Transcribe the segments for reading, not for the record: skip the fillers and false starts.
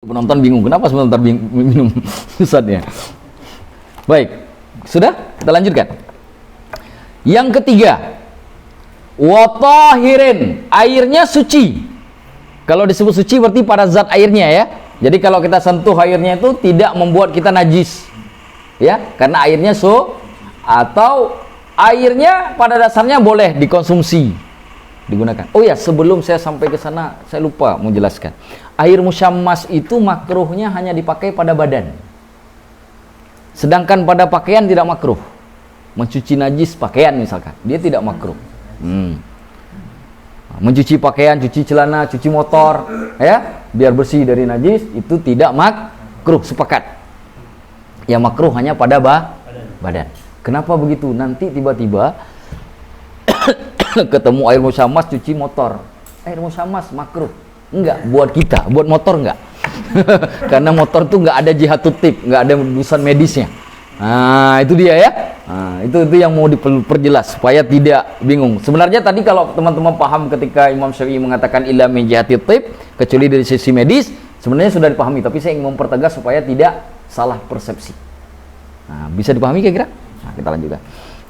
Penonton bingung, kenapa sebentar minum Ustadz ya? Baik, sudah? Kita lanjutkan. Yang ketiga, watahirin, airnya suci. Kalau disebut suci berarti pada zat airnya ya. Jadi kalau kita sentuh airnya itu tidak membuat kita najis, ya, karena airnya atau airnya pada dasarnya boleh dikonsumsi, digunakan. Oh ya, sebelum saya sampai ke sana, saya lupa menjelaskan. Air musyammas itu makruhnya hanya dipakai pada badan. Sedangkan pada pakaian tidak makruh. Mencuci najis pakaian misalkan, dia tidak makruh. Mencuci pakaian, cuci celana, cuci motor, ya, biar bersih dari najis, itu tidak makruh, sepakat. Yang makruh hanya pada badan. Kenapa begitu? Nanti tiba-tiba ketemu air musyammas cuci motor. Air musyammas makruh. Enggak, buat kita, buat motor enggak. Karena motor tuh enggak ada jihatut tip, enggak ada urusan medisnya. Nah, itu dia ya. Nah, itu yang mau diperjelas supaya tidak bingung. Sebenarnya tadi kalau teman-teman paham ketika Imam Syafi'i mengatakan illa min jihatut tip, kecuali dari sisi medis, sebenarnya sudah dipahami, tapi saya ingin mempertegas supaya tidak salah persepsi. Nah, bisa dipahami kira-kira? Nah, kita lanjutkan.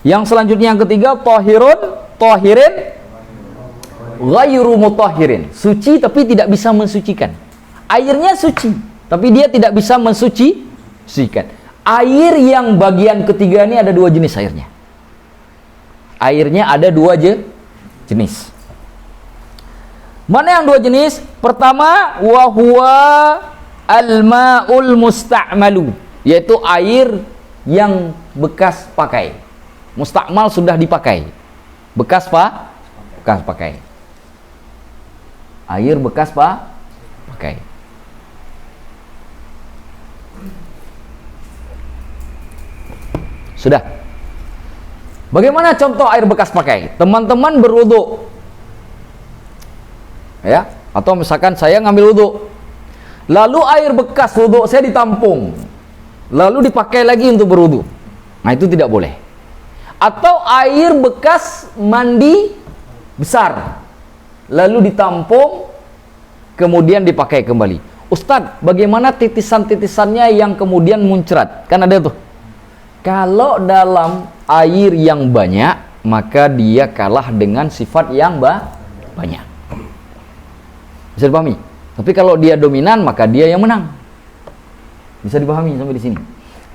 Yang selanjutnya yang ketiga, tahirin ghairu mutahhirin, suci tapi tidak bisa mensucikan. Airnya suci tapi dia tidak bisa mensucikan. Air yang bagian ketiga ini ada dua jenis airnya. Airnya ada dua jenis. Mana yang dua jenis? Pertama, wa huwa al-ma'ul musta'malu, yaitu air yang bekas pakai. Musta'mal sudah dipakai. Bekas pakai. Air bekas pakai. Sudah. Bagaimana contoh air bekas pakai? Teman-teman berwudu, ya, atau misalkan saya ngambil wudu, lalu air bekas wudu saya ditampung, lalu dipakai lagi untuk berwudu. Nah, itu tidak boleh. Atau air bekas mandi besar, lalu ditampung, kemudian dipakai kembali. Ustadz, bagaimana titisan-titisannya yang kemudian muncrat? Kan ada tuh. Kalau dalam air yang banyak, maka dia kalah dengan sifat yang banyak. Bisa dipahami? Tapi kalau dia dominan, maka dia yang menang. Bisa dipahami sampai di sini?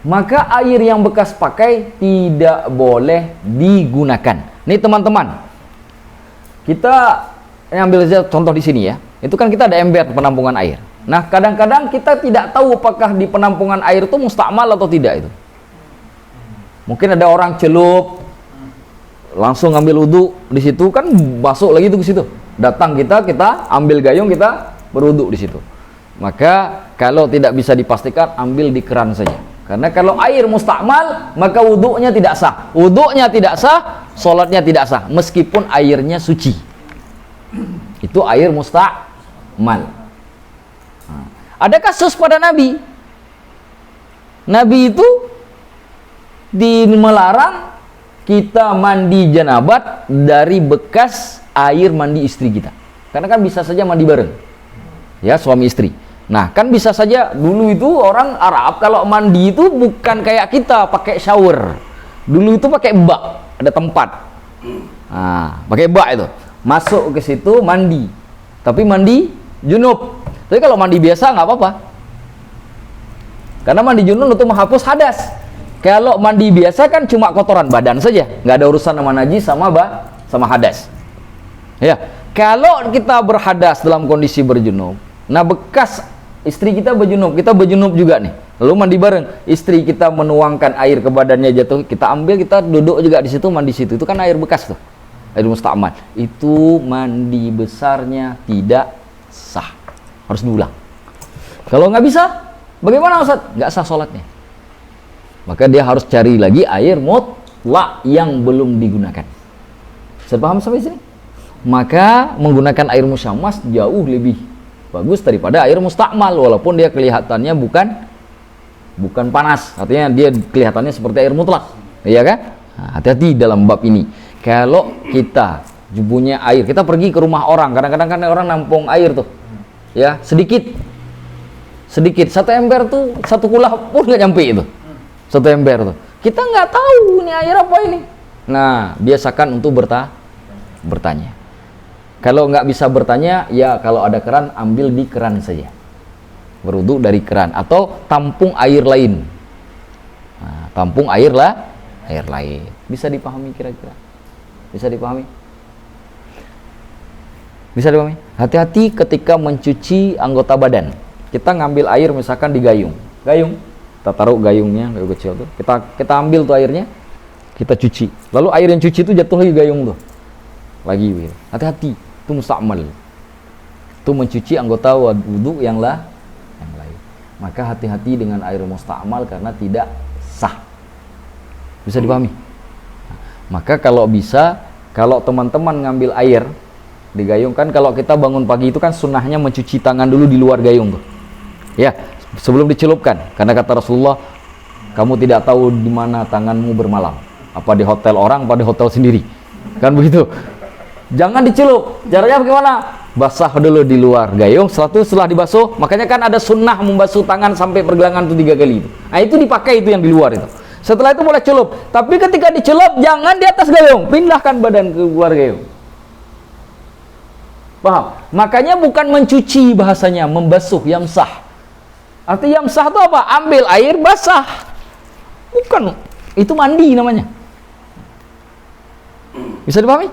Maka air yang bekas pakai tidak boleh digunakan. Nih teman-teman, kita ambil saja contoh di sini ya. Itu kan kita ada ember penampungan air. Nah, kadang-kadang kita tidak tahu apakah di penampungan air itu mustakmal atau tidak itu. Mungkin ada orang celup, langsung ngambil wudu di situ, kan masuk lagi tuh ke situ. Datang kita ambil gayung, kita berwudu di situ. Maka kalau tidak bisa dipastikan, ambil di keran saja. Karena kalau air mustakmal, maka wudunya tidak sah. Wudunya tidak sah, sholatnya tidak sah, meskipun airnya suci. Itu air mustakmal. Nah, ada kasus pada Nabi. Nabi itu melarang kita mandi janabat dari bekas air mandi istri kita. Karena kan bisa saja mandi bareng, ya, suami istri. Nah, kan bisa saja dulu itu orang Arab kalau mandi itu bukan kayak kita pakai shower. Dulu itu pakai bak, ada tempat. Nah, pakai bak itu. Masuk ke situ mandi. Tapi mandi junub. Tapi kalau mandi biasa nggak apa-apa. Karena mandi junub untuk menghapus hadas. Kalau mandi biasa kan cuma kotoran badan saja, nggak ada urusan sama najis sama hadas. Ya, kalau kita berhadas dalam kondisi berjunub, nah bekas istri kita berjunub, kita berjunub juga nih, lalu mandi bareng, istri kita menuangkan air ke badannya jatuh, kita ambil, kita duduk juga di situ, mandi situ, itu kan air bekas tuh, air mustakmal. Itu mandi besarnya tidak sah, harus diulang. Kalau nggak bisa, bagaimana Ustaz? Nggak sah sholatnya. Maka dia harus cari lagi air mutlak yang belum digunakan. Saya paham sampai sini? Maka menggunakan air musyammas jauh lebih bagus daripada air mustakmal, walaupun dia kelihatannya bukan panas, artinya dia kelihatannya seperti air mutlak, iya kan? Nah, hati-hati dalam bab ini. Kalau kita punya air, kita pergi ke rumah orang, kadang-kadang kan orang nampung air tuh, ya, sedikit sedikit. 1 ember tuh, 1 kulah pun nggak nyampe itu. 1 ember tuh. Kita nggak tahu ini air apa ini. Nah, biasakan untuk bertanya. Kalau nggak bisa bertanya, ya kalau ada keran, ambil di keran saja. Berwudu dari keran atau tampung air lain. Nah, tampung air lain. Bisa dipahami kira-kira? Bisa dipahami? Bisa dipahami? Hati-hati ketika mencuci anggota badan. Kita ngambil air misalkan di gayung. Kita taruh gayungnya, gayung kecil tuh. Kita ambil tuh airnya, kita cuci. Lalu air yang cuci itu jatuh lagi gayung tuh. Lagi. Hati-hati, itu musta'mal. Itu mencuci anggota wudu yang lain. Maka hati-hati dengan air musta'mal karena tidak sah. Bisa dipahami? Maka kalau bisa, kalau teman-teman ngambil air di gayung, kan kalau kita bangun pagi itu kan sunnahnya mencuci tangan dulu di luar gayung tuh. Ya, sebelum dicelupkan, karena kata Rasulullah, kamu tidak tahu di mana tanganmu bermalam, apa di hotel orang, apa di hotel sendiri, kan begitu. Jangan dicelup. Caranya bagaimana? Basah dulu di luar gayung, setelah dibasuh, makanya kan ada sunnah membasuh tangan sampai pergelangan itu 3 kali itu. Nah, itu dipakai itu yang di luar itu. Setelah itu boleh celup. Tapi ketika dicelup jangan di atas gayung, pindahkan badan ke luar gayung. Paham? Makanya bukan mencuci bahasanya, membasuh, yamsah. Arti yamsah itu apa? Ambil air basah. Bukan, itu mandi namanya. Bisa dipahami?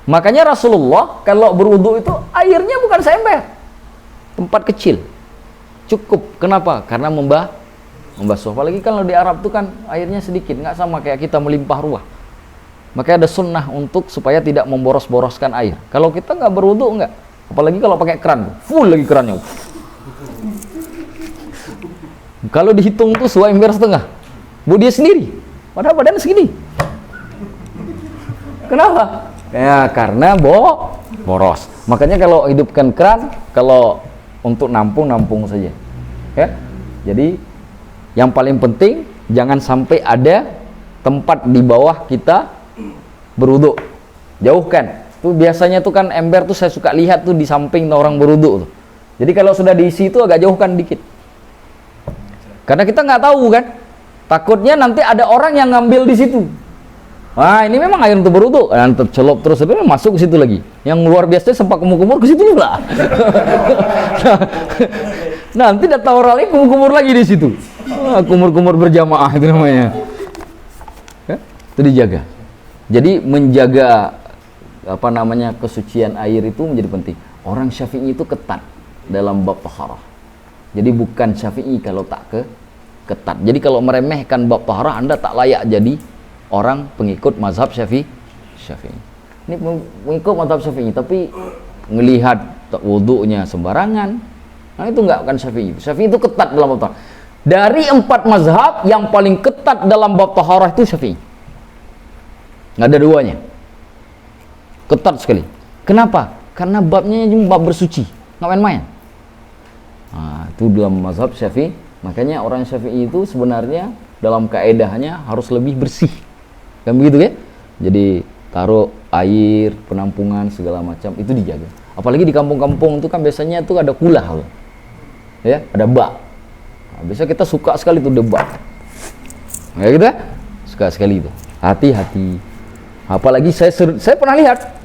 Makanya Rasulullah kalau berwudu itu airnya bukan seember, tempat kecil, cukup. Kenapa? Karena membasuh. Apalagi kalau di Arab itu kan airnya sedikit, nggak sama kayak kita melimpah ruah. Makanya ada sunnah untuk supaya tidak memboros-boroskan air. Kalau kita nggak berwudu nggak, apalagi kalau pakai keran, full lagi kerannya. Kalau dihitung tuh 2,5 ember, buat dia sendiri, padahal badan segini. Kenapa? Ya karena boros. Makanya kalau hidupkan keran, kalau untuk nampung saja. Ya. Jadi yang paling penting jangan sampai ada tempat di bawah kita berwudu. Jauhkan. Tuh biasanya tuh kan ember tuh saya suka lihat tuh di samping orang berwudu tuh. Jadi kalau sudah diisi itu agak jauhkan dikit. Karena kita nggak tahu kan. Takutnya nanti ada orang yang ngambil di situ. Wah, ini memang air untuk berwudu, dan tercelup terus itu masuk ke situ lagi. Yang luar biasa sempat kumur-kumur ke situ pula. Nanti datang orang lain kumur-kumur lagi di situ. Kumur-kumur berjamaah itu namanya. Itu dijaga. Jadi menjaga kesucian air itu menjadi penting. Orang Syafi'i itu ketat dalam bab taharah. Jadi bukan Syafi'i kalau tak ketat. Jadi kalau meremehkan bab taharah, Anda tak layak jadi orang pengikut mazhab Syafi'i. Ini pengikut mazhab Syafi'i tapi ngelihat wudunya sembarangan. Nah itu enggak kan Syafi'i. Syafi'i itu ketat dalam bab taharah. Dari 4 mazhab yang paling ketat dalam bab taharah itu Syafi'i. Enggak ada duanya. Ketat sekali. Kenapa? Karena babnya bab bersuci, enggak main-main. Nah, itu dalam mazhab Syafi'i. Makanya orang Syafi'i itu sebenarnya dalam kaedahnya harus lebih bersih. Kan begitu ya? Jadi taruh air, penampungan segala macam itu dijaga. Apalagi di kampung-kampung itu kan biasanya tuh ada kulah. Ya, ada bak. Nah, biasa kita suka sekali tuh debat. Ya gitu ya? Suka sekali itu. Hati-hati. Apalagi saya pernah lihat